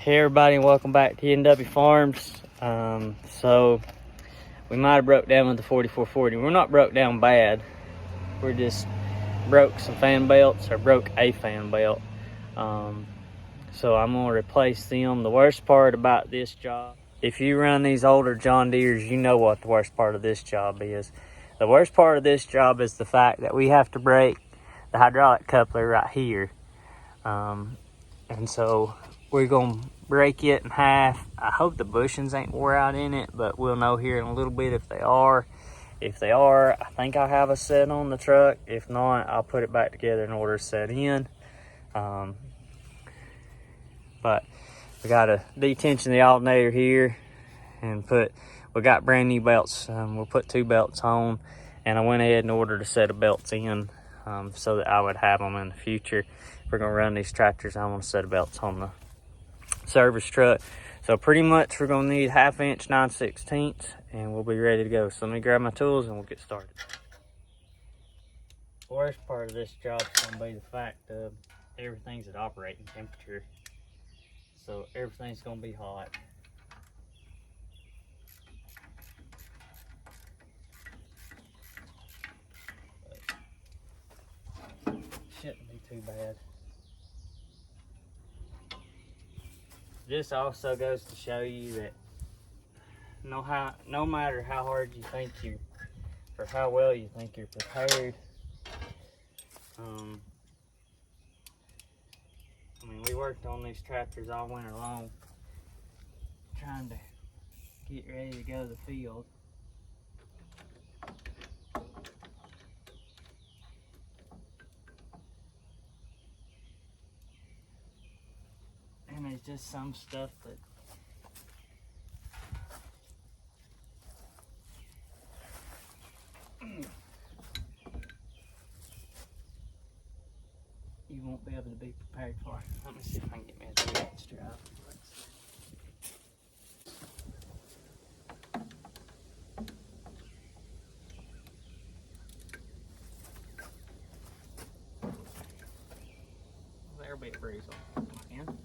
Hey everybody, and welcome back to NW Farms. So we might have broke down with the 4440. We're not broke down bad. We're just broke some fan belts, or broke a fan belt. So I'm gonna replace them. The worst part about this job, if you run these older John Deeres, you know what the worst part of this job is. The worst part of this job is the fact that we have to break the hydraulic coupler right here. And so we're gonna break it in half. I hope the bushings ain't wore out in it, but we'll know here in a little bit if they are. If they are, I think I'll have a set on the truck. If not, I'll put it back together in order to set in. But we gotta detension the alternator here and we got brand new belts. We'll put 2 belts on, and I went ahead and ordered a set of belts in so that I would have them in the future. If we're gonna run these tractors, I want a set of belts on the service truck. So pretty much we're gonna need 1/2 inch 9/16, and we'll be ready to go. So let me grab my tools and we'll get started. The worst part of this job is gonna be the fact of everything's at operating temperature. So everything's gonna be hot. But shouldn't be too bad. This also goes to show you that no matter how hard you think you, or how well you think you're prepared, I mean, we worked on these tractors all winter long, trying to get ready to go to the field. And there's just some stuff that you won't be able to be prepared for. Let me see if I can get me a 2-inch drive. There'll be a breeze on my end.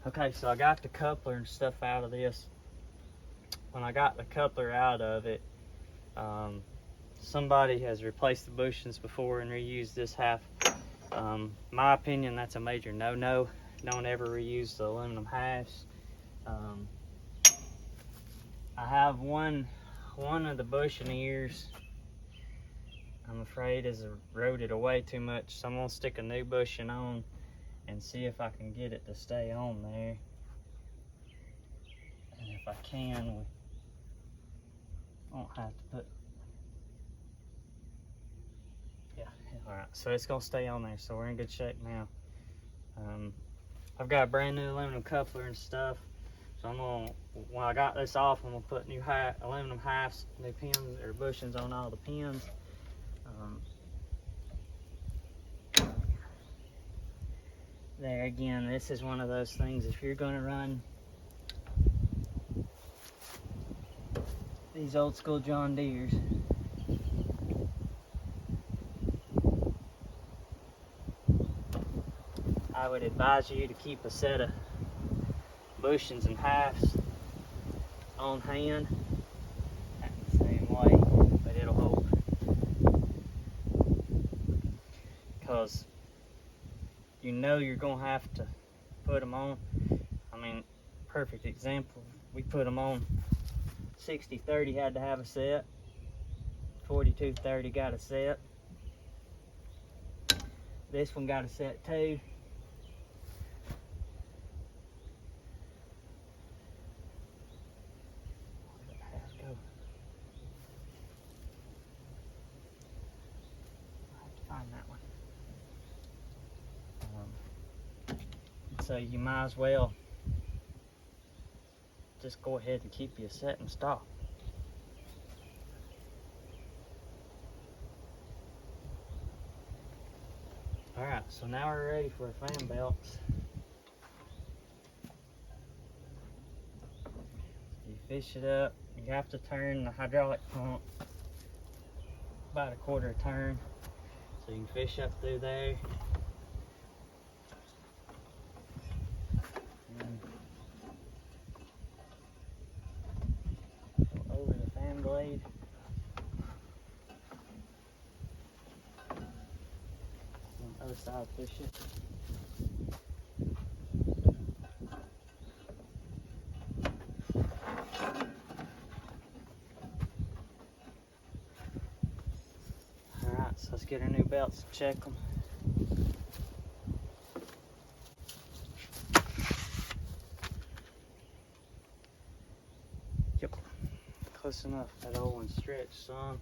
Okay, so I got the coupler and stuff out of this. When I got the coupler out of it, somebody has replaced the bushings before and reused this half. My opinion, that's a major no-no. Don't ever reuse the aluminum halves. I have one of the bushing ears, I'm afraid, has eroded away too much, so I'm gonna stick a new bushing on and see if I can get it to stay on there. And if I can, we won't have to put, yeah, all right, so it's gonna stay on there, so we're in good shape now. I've got a brand new aluminum coupler and stuff, so I'm gonna, when I got this off, I'm gonna put new aluminum halves, new pins or bushings on all the pins. There again, this is one of those things, if you're gonna run these old school John Deeres, I would advise you to keep a set of bushings and halves on hand. Act the same way, but it'll hold. Because you know you're gonna have to put them on. I mean, perfect example, we put them on. 60-30 had to have a set. 42-30 got a set. This one got a set too. So you might as well just go ahead and keep your set and stop. All right, so now we're ready for our fan belts. You fish it up. You have to turn the hydraulic pump about a quarter turn, so you can fish up through there. And go over the fan blade. On the other side, fish it. Alright, so let's get our new belts and check them. Yep, close enough. That old one stretched some.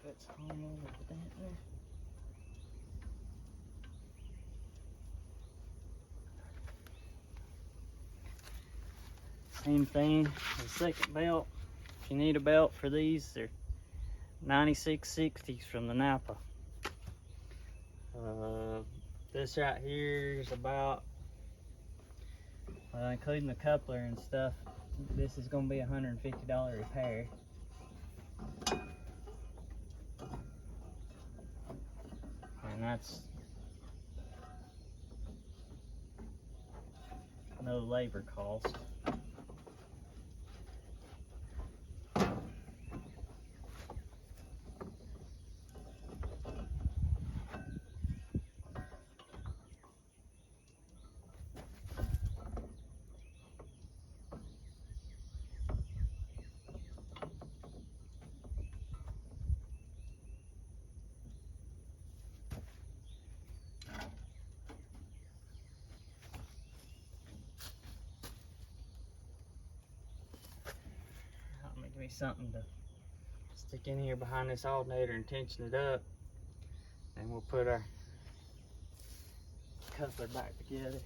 It's home over that there. Same thing, the second belt. If you need a belt for these, they're 96.60s from the Napa. This right here is about, including the coupler and stuff, this is going to be $150 a pair. And that's no labor cost. Give me something to stick in here behind this alternator and tension it up, and we'll put our coupler back together.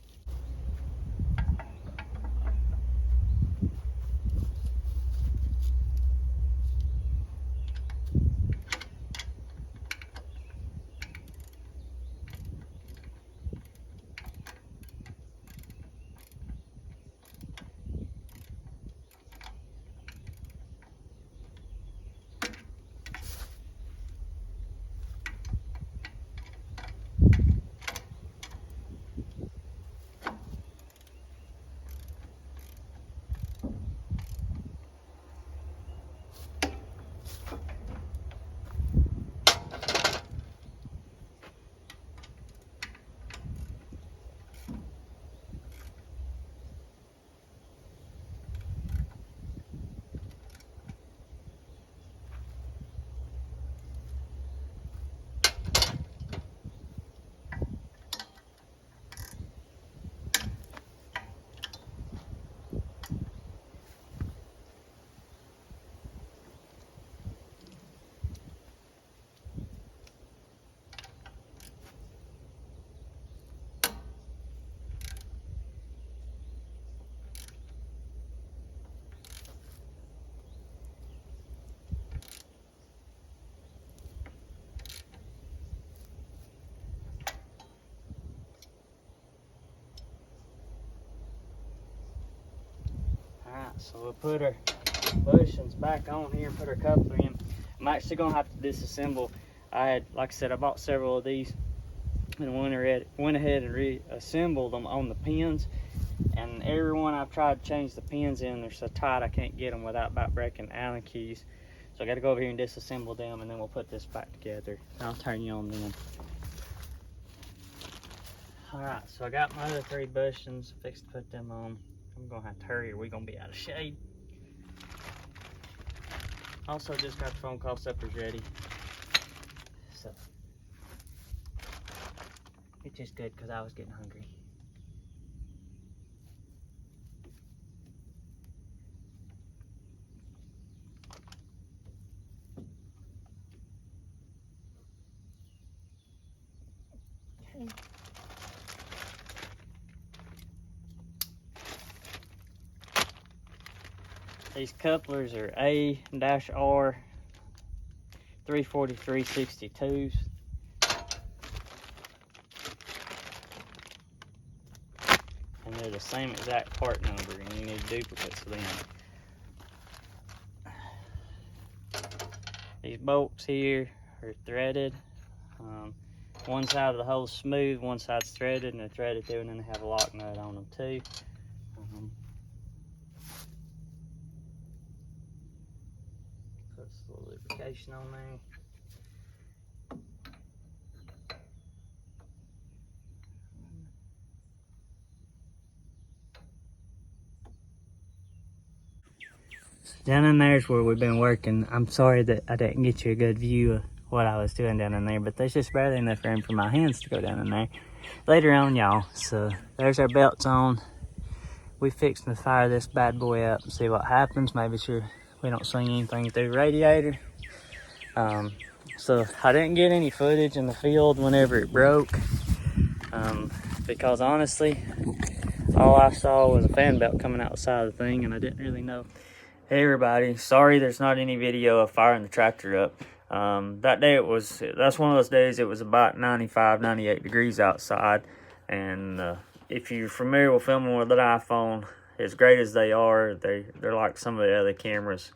So we'll put our bushings back on here and put our coupler in. I'm actually gonna have to disassemble. Like I said, I bought several of these and went ahead and reassembled them on the pins. And every one I've tried to change the pins in, they're so tight I can't get them without about breaking Allen keys. So I got to go over here and disassemble them, and then we'll put this back together. I'll turn you on then. Alright, so I got my other 3 bushings, fixed to put them on. I'm gonna have to hurry or we're gonna be out of shade. Also just got the phone call, supper's ready. So it's just good because I was getting hungry. Okay. These couplers are A-R 343/62s. And they're the same exact part number, and you need duplicates of them. These bolts here are threaded. One side of the hole's smooth, one side's threaded, and they're threaded too, and then they have a lock nut on them too. Put a little lubrication on there. Down in there is where we've been working. I'm sorry that I didn't get you a good view of what I was doing down in there, but there's just barely enough room for my hands to go down in there later on, y'all. So there's our belts on. We fixing to fire this bad boy up and see what happens. Maybe sure we don't swing anything through the radiator. So I didn't get any footage in the field whenever it broke, because honestly, all I saw was a fan belt coming out the side of the thing, and I didn't really know. Hey everybody, sorry there's not any video of firing the tractor up. That day that's one of those days it was about 95, 98 degrees outside, and if you're familiar with filming with an iPhone, as great as they are, they're like some of the other cameras.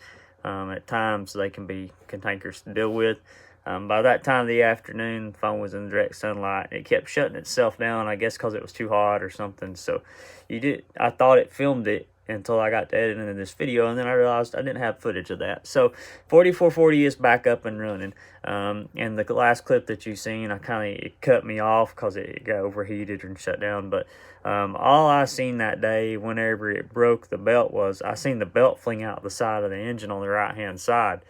At times they can be cantankerous to deal with. By that time of the afternoon, the phone was in direct sunlight. It kept shutting itself down, I guess because it was too hot or something. So I thought it filmed it until I got to editing this video, and then I realized I didn't have footage of that. So 4440 is back up and running. And the last clip that you seen, it cut me off because it got overheated and shut down. But all I seen that day whenever it broke the belt was I seen the belt fling out the side of the engine on the right hand side.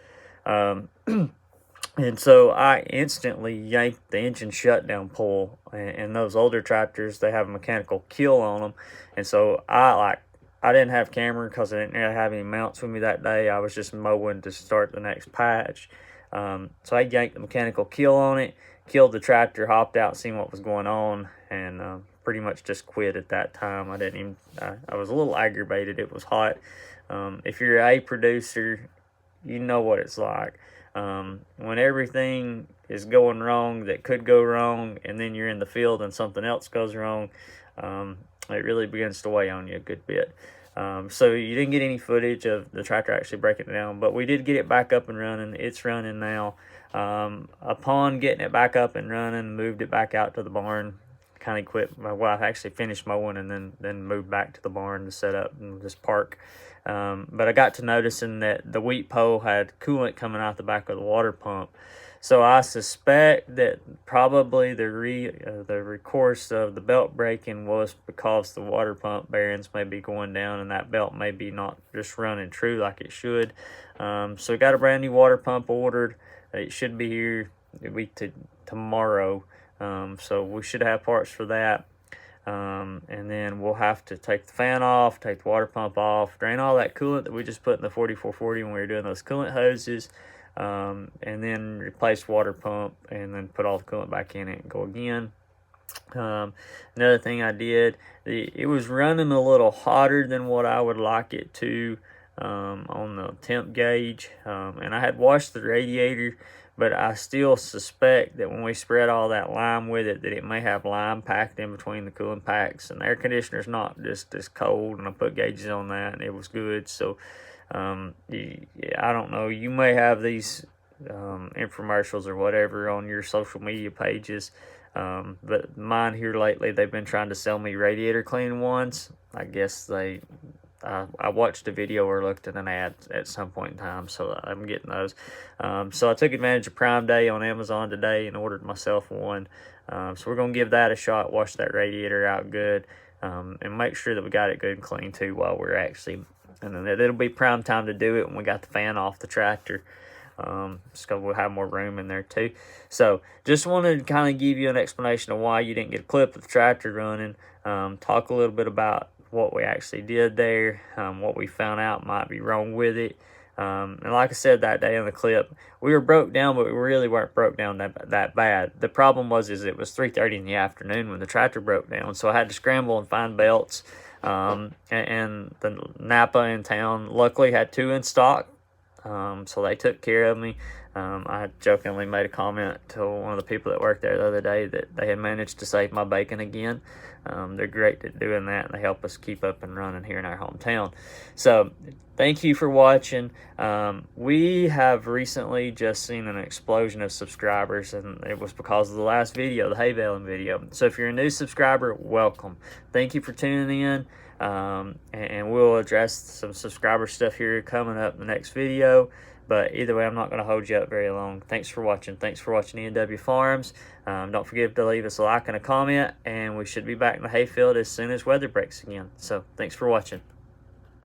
And so I instantly yanked the engine shutdown pull, and those older tractors, they have a mechanical kill on them. And so I didn't have camera because I didn't really have any mounts with me that day. I was just mowing to start the next patch. So I yanked the mechanical kill on it, killed the tractor, hopped out, seen what was going on, and pretty much just quit at that time. I was a little aggravated. It was hot. If you're a producer, you know what it's like. When everything is going wrong that could go wrong, and then you're in the field and something else goes wrong, it really begins to weigh on you a good bit. So you didn't get any footage of the tractor actually breaking it down, but we did get it back up and running. It's running now. Upon getting it back up and running, moved it back out to the barn, kind of quit. My wife actually finished mowing and then moved back to the barn to set up and just park. But I got to noticing that the wheat pole had coolant coming out the back of the water pump. So I suspect that probably the recourse of the belt breaking was because the water pump bearings may be going down and that belt may be not just running true like it should. So we got a brand new water pump ordered. It should be here tomorrow. So we should have parts for that. And then we'll have to take the fan off, take the water pump off, drain all that coolant that we just put in the 4440 when we were doing those coolant hoses, and then replace water pump, and then put all the coolant back in it and go again. Another thing I did, it was running a little hotter than what I would like it to on the temp gauge, and I had washed the radiator, but I still suspect that when we spread all that lime with it, that it may have lime packed in between the cooling packs. And the air conditioner's not just as cold, and I put gauges on that, and it was good. So, I don't know. You may have these infomercials or whatever on your social media pages, but mine here lately, they've been trying to sell me radiator cleaning ones. I guess they I watched a video or looked at an ad at some point in time, so I'm getting those. So I took advantage of Prime Day on Amazon today and ordered myself one. So we're going to give that a shot, wash that radiator out good, and make sure that we got it good and clean too while we're actually, and then it'll be prime time to do it when we got the fan off the tractor. Just because we'll have more room in there too. So just wanted to kind of give you an explanation of why you didn't get a clip of the tractor running. Talk a little bit about what we actually did there, what we found out might be wrong with it. And like I said that day in the clip, we were broke down, but we really weren't broke down that bad. The problem was it was 3:30 in the afternoon when the tractor broke down, so I had to scramble and find belts. And the Napa in town luckily had 2 in stock. So they took care of me. I jokingly made a comment to one of the people that worked there the other day that they had managed to save my bacon again. They're great at doing that, and they help us keep up and running here in our hometown. So thank you for watching. We have recently just seen an explosion of subscribers, and it was because of the last video, the hay baling video. So if you're a new subscriber, welcome. Thank you for tuning in. And we'll address some subscriber stuff here coming up in the next video, but either way, I'm not going to hold you up very long. Thanks for watching. Thanks for watching E&W Farms. Don't forget to leave us a like and a comment, and we should be back in the hayfield as soon as weather breaks again. So thanks for watching.